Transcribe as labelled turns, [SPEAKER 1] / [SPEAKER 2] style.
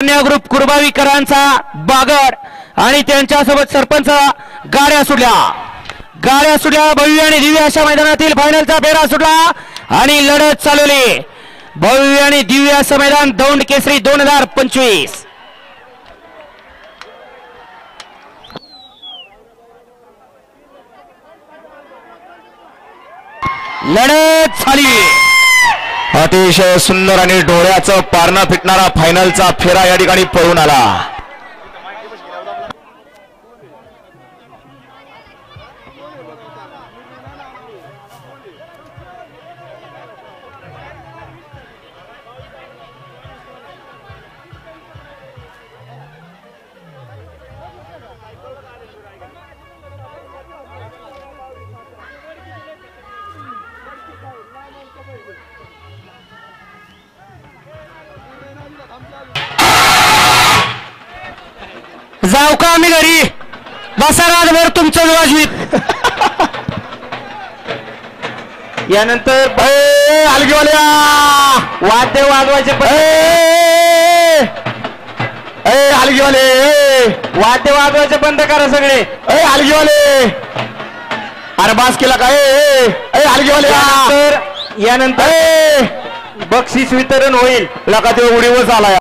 [SPEAKER 1] Group कुरबावीकरांचा Bagad आणि त्यांच्यासोबत सरपंच गाड्या सुटल्या भव्य आणि दिव्य अशा मैदानातील फायनलचा फेरा सुटला आणि लढत चालवली। भव्य आणि दिव्य असं मैदान दौंड केसरी 2025 लढत झाली।
[SPEAKER 2] अतिशय सुंदर आणि डोळ्याचं पारणं फिटणारा फायनलचा फेरा या ठिकाणी पळून आला।
[SPEAKER 1] जाऊ का आम्ही घरी बसा रातभर तुमचं वाजवीत। यानंतर
[SPEAKER 2] हलगीवाल्या
[SPEAKER 1] वाद्य वाजवायचे
[SPEAKER 2] हलगीवाले
[SPEAKER 1] वाद्य वाजवायचे बंद करा सगळे।
[SPEAKER 2] हलगीवाले अरे बास केला काय हलगीवाले।
[SPEAKER 1] यानंतर बक्षीस वितरण होईल।
[SPEAKER 2] लका ते उडीवर झाला।